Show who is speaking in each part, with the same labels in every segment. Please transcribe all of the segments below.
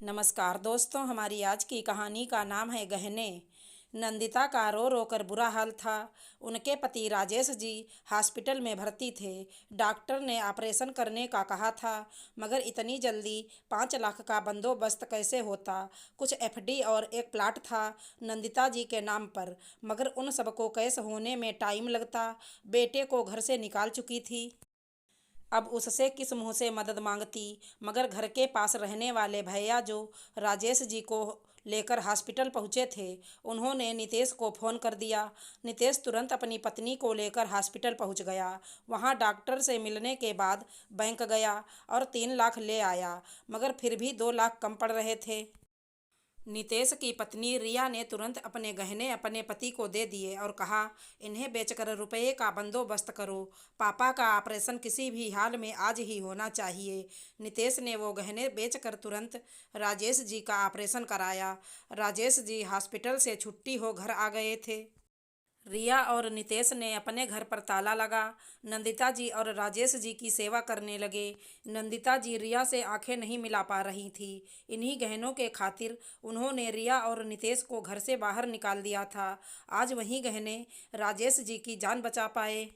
Speaker 1: नमस्कार दोस्तों, हमारी आज की कहानी का नाम है गहने। नंदिता का रो रो कर बुरा हाल था। उनके पति राजेश जी हॉस्पिटल में भर्ती थे। डॉक्टर ने ऑपरेशन करने का कहा था, मगर इतनी जल्दी 5 लाख का बंदोबस्त कैसे होता। कुछ एफडी और एक प्लाट था नंदिता जी के नाम पर, मगर उन सबको कैश होने में टाइम लगता। बेटे को घर से निकाल चुकी थी, अब उससे किस मुंह से मदद मांगती। मगर घर के पास रहने वाले भैया जो राजेश जी को लेकर हॉस्पिटल पहुंचे थे, उन्होंने नितेश को फ़ोन कर दिया। नितेश तुरंत अपनी पत्नी को लेकर हॉस्पिटल पहुंच गया। वहां डॉक्टर से मिलने के बाद बैंक गया और 3 लाख ले आया, मगर फिर भी 2 लाख कम पड़ रहे थे। नितेश की पत्नी रिया ने तुरंत अपने गहने अपने पति को दे दिए और कहा, इन्हें बेचकर रुपये का बंदोबस्त करो। पापा का ऑपरेशन किसी भी हाल में आज ही होना चाहिए। नितेश ने वो गहने बेचकर तुरंत राजेश जी का ऑपरेशन कराया। राजेश जी हॉस्पिटल से छुट्टी हो घर आ गए थे। रिया और नितेश ने अपने घर पर ताला लगा नंदिता जी और राजेश जी की सेवा करने लगे। नंदिता जी रिया से आंखें नहीं मिला पा रही थी। इन्हीं गहनों के खातिर उन्होंने रिया और नितेश को घर से बाहर निकाल दिया था। आज वही गहने राजेश जी की जान बचा पाए।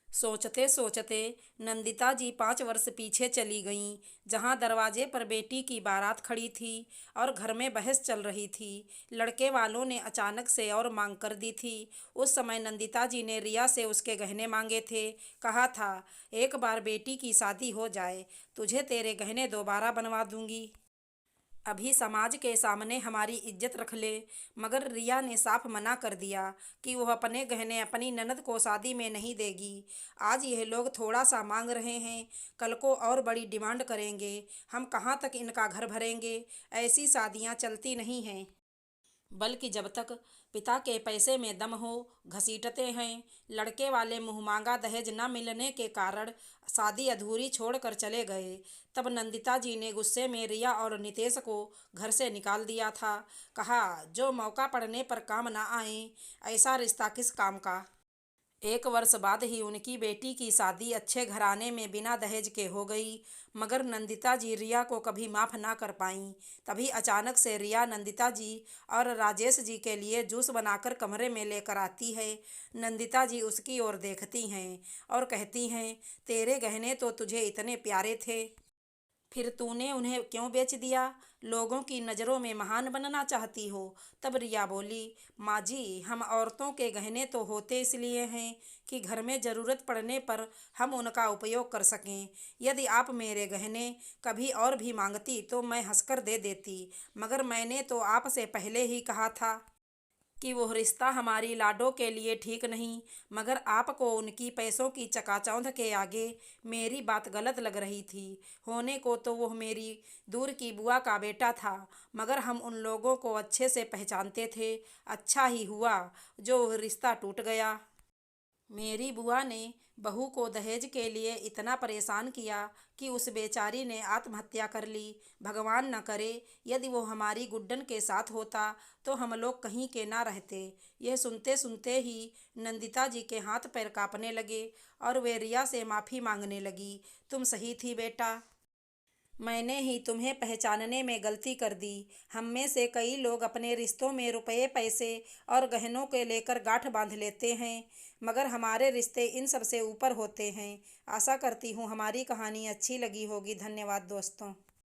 Speaker 1: सोचते सोचते नंदिता जी 5 वर्ष पीछे चली गईं, जहां दरवाजे पर बेटी की बारात खड़ी थी और घर में बहस चल रही थी। लड़के वालों ने अचानक से और मांग कर दी थी। उस समय नंदिता जी ने रिया से उसके गहने मांगे थे। कहा था, एक बार बेटी की शादी हो जाए, तुझे तेरे गहने दोबारा बनवा दूंगी। अभी समाज के सामने हमारी इज्जत रख ले। मगर रिया ने साफ मना कर दिया कि वह अपने गहने अपनी ननद को शादी में नहीं देगी। आज यह लोग थोड़ा सा मांग रहे हैं, कल को और बड़ी डिमांड करेंगे। हम कहाँ तक इनका घर भरेंगे। ऐसी शादियाँ चलती नहीं हैं, बल्कि जब तक पिता के पैसे में दम हो घसीटते हैं। लड़के वाले मुँहमांगा दहेज न मिलने के कारण शादी अधूरी छोड़कर चले गए। तब नंदिता जी ने गुस्से में रिया और नितेश को घर से निकाल दिया था। कहा, जो मौका पड़ने पर काम ना आए, ऐसा रिश्ता किस काम का। 1 वर्ष बाद ही उनकी बेटी की शादी अच्छे घराने में बिना दहेज के हो गई। मगर नंदिता जी रिया को कभी माफ़ ना कर पाईं। तभी अचानक से रिया नंदिता जी और राजेश जी के लिए जूस बनाकर कमरे में लेकर आती है। नंदिता जी उसकी ओर देखती हैं और कहती हैं, तेरे गहने तो तुझे इतने प्यारे थे, फिर तूने उन्हें क्यों बेच दिया। लोगों की नज़रों में महान बनना चाहती हो। तब रिया बोली, माँ जी, हम औरतों के गहने तो होते इसलिए हैं कि घर में ज़रूरत पड़ने पर हम उनका उपयोग कर सकें। यदि आप मेरे गहने कभी और भी मांगती तो मैं हंसकर दे देती, मगर मैंने तो आपसे पहले ही कहा था कि वो रिश्ता हमारी लाडो के लिए ठीक नहीं। मगर आपको उनकी पैसों की चकाचौंध के आगे मेरी बात गलत लग रही थी। होने को तो वो मेरी दूर की बुआ का बेटा था, मगर हम उन लोगों को अच्छे से पहचानते थे। अच्छा ही हुआ जो वो रिश्ता टूट गया। मेरी बुआ ने बहू को दहेज के लिए इतना परेशान किया कि उस बेचारी ने आत्महत्या कर ली। भगवान न करे, यदि वो हमारी गुड्डन के साथ होता तो हम लोग कहीं के ना रहते। यह सुनते सुनते ही नंदिता जी के हाथ पैर कांपने लगे और वे रिया से माफ़ी मांगने लगी। तुम सही थी बेटा, मैंने ही तुम्हें पहचानने में गलती कर दी। हम में से कई लोग अपने रिश्तों में रुपये पैसे और गहनों के लेकर गांठ बांध लेते हैं, मगर हमारे रिश्ते इन सब से ऊपर होते हैं। आशा करती हूँ हमारी कहानी अच्छी लगी होगी। धन्यवाद दोस्तों।